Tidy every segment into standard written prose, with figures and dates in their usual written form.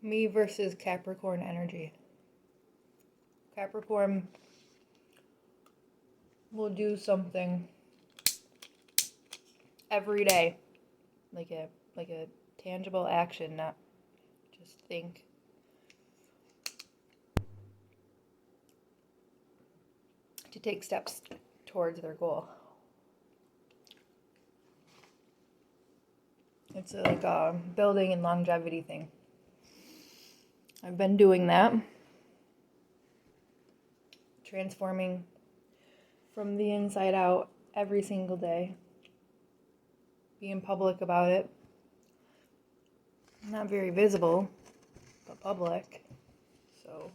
Me versus Capricorn energy. Capricorn will do something every day, like a tangible action, not just think. To take steps towards their goal. It's like a building and longevity thing. I've been doing that. Transforming from the inside out every single day. Being public about it. Not very visible, but public. So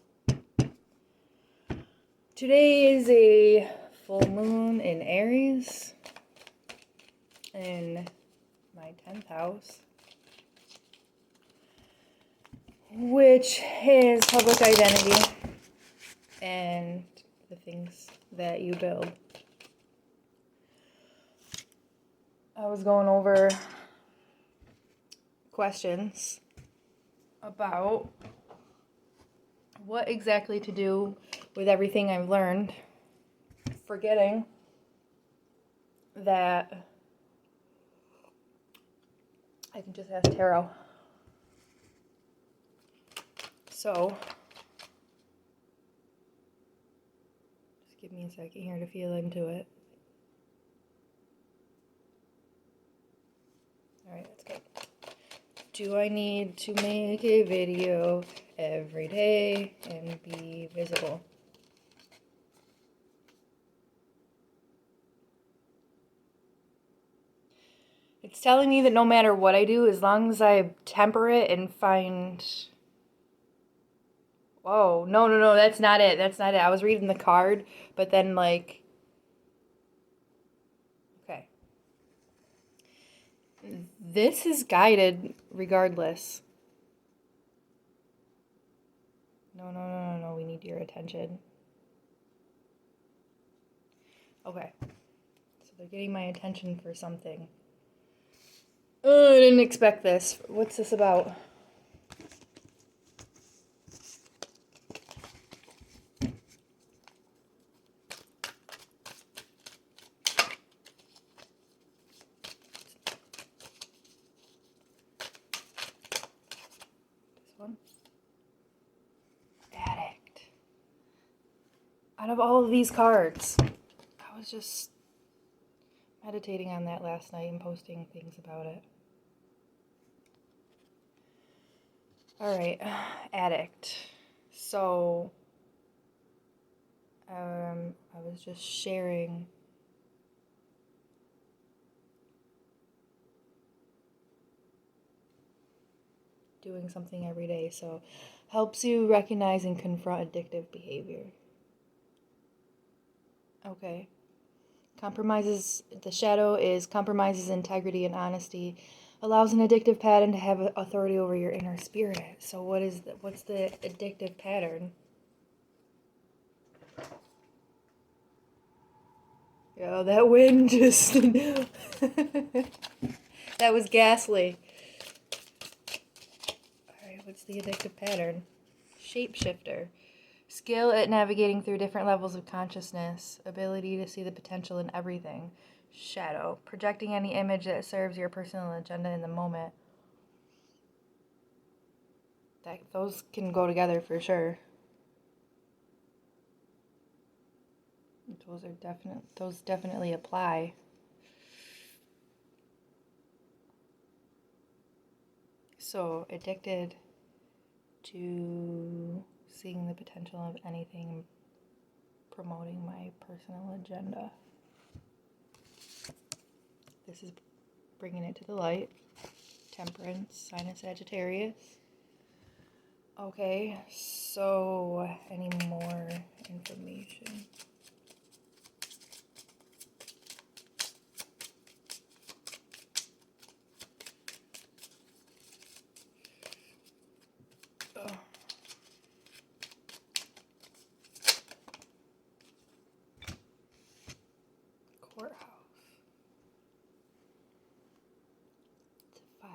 today is a full moon in Aries in my 10th house, which is public identity and the things that you build. I was going over questions about what exactly to do with everything I've learned, forgetting that I can just ask tarot. So, just give me a second here to feel into it. Alright, let's go. Do I need to make a video every day and be visible? It's telling me that no matter what I do, as long as I temper it and find... Whoa, no, that's not it. That's not it. I was reading the card, but then, like... Okay. This is guided regardless. No, we need your attention. Okay. So they're getting my attention for something. Oh, I didn't expect this. What's this about? This one? Addict. Out of all of these cards, I was just meditating on that last night and posting things about it. Alright, addict. So, I was just sharing doing something every day. So, helps you recognize and confront addictive behavior. Okay. Compromises, the shadow is compromises integrity and honesty. Allows an addictive pattern to have authority over your inner spirit. So what's the addictive pattern? Yo, that wind just... That was ghastly. Alright, what's the addictive pattern? Shapeshifter. Skill at navigating through different levels of consciousness. Ability to see the potential in everything. Shadow. Projecting any image that serves your personal agenda in the moment. Those can go together for sure. Those definitely apply. So, addicted to seeing the potential of anything, promoting my personal agenda. This is bringing it to the light. Temperance, sign of Sagittarius. Okay, so any more information? Courthouse. It's a 5,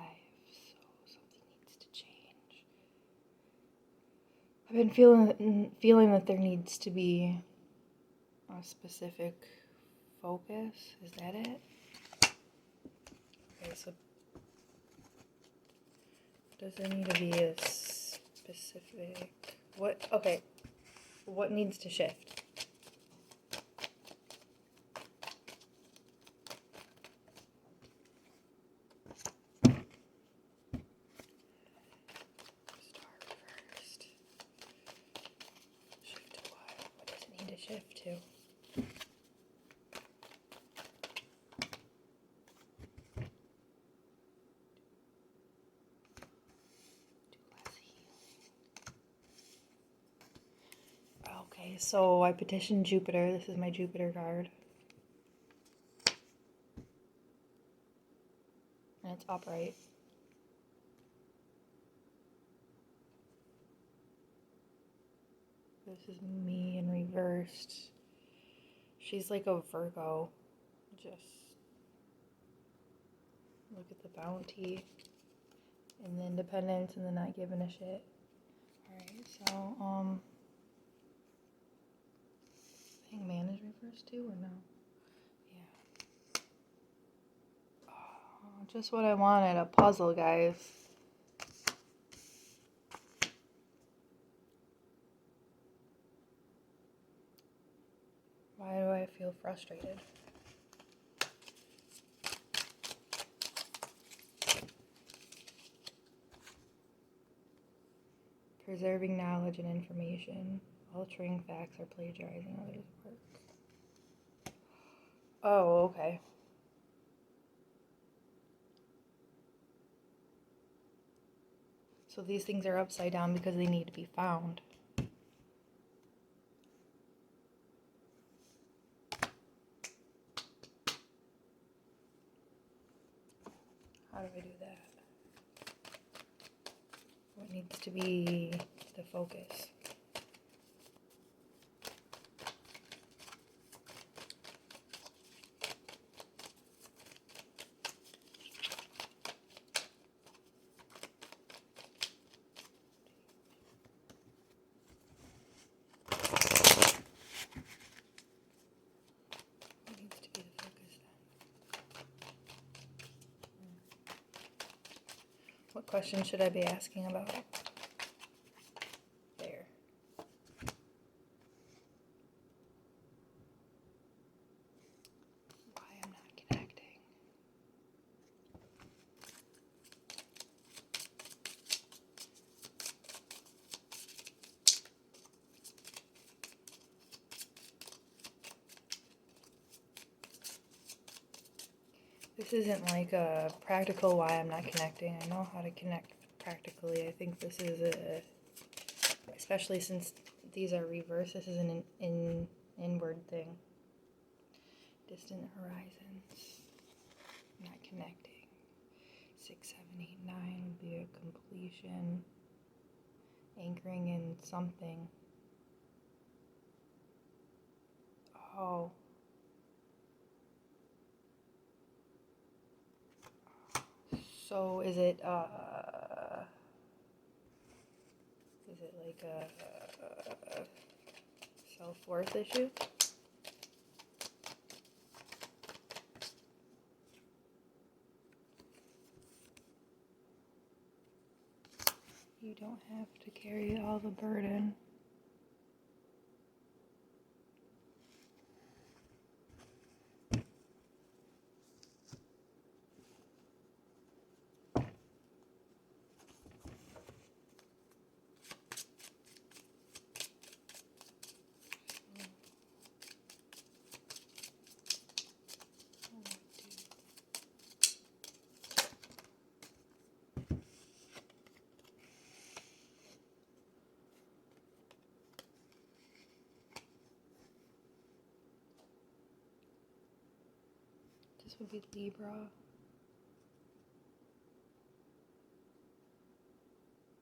so something needs to change. I've been feeling that there needs to be a specific focus. Is that it? Okay, so does there need to be a specific what needs to shift? Shift to. Okay, so I petitioned Jupiter. This is my Jupiter card. And it's upright. This is me in reversed. She's like a Virgo. Just look at the bounty and the independence and the not giving a shit. Alright, so Hangman is reversed too or no? Yeah. Oh, just what I wanted, a puzzle, guys. Why do I feel frustrated? Preserving knowledge and information, altering facts, or plagiarizing others' work. Oh, okay. So these things are upside down because they need to be found. How do I do that? What needs to be the focus? What needs to be the focus then? What question should I be asking about? There. Why I'm not connecting. This isn't like a practical why I'm not connecting. I know how to connect practically. I think this is especially since these are reversed, this is an inward thing. Distant horizons. Not connecting. 6, 7, 8, 9 would be a completion. Anchoring in something. Oh. So is it like a self-worth issue? You don't have to carry all the burden. This would be Libra.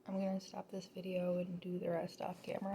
I'm gonna stop this video and do the rest off camera.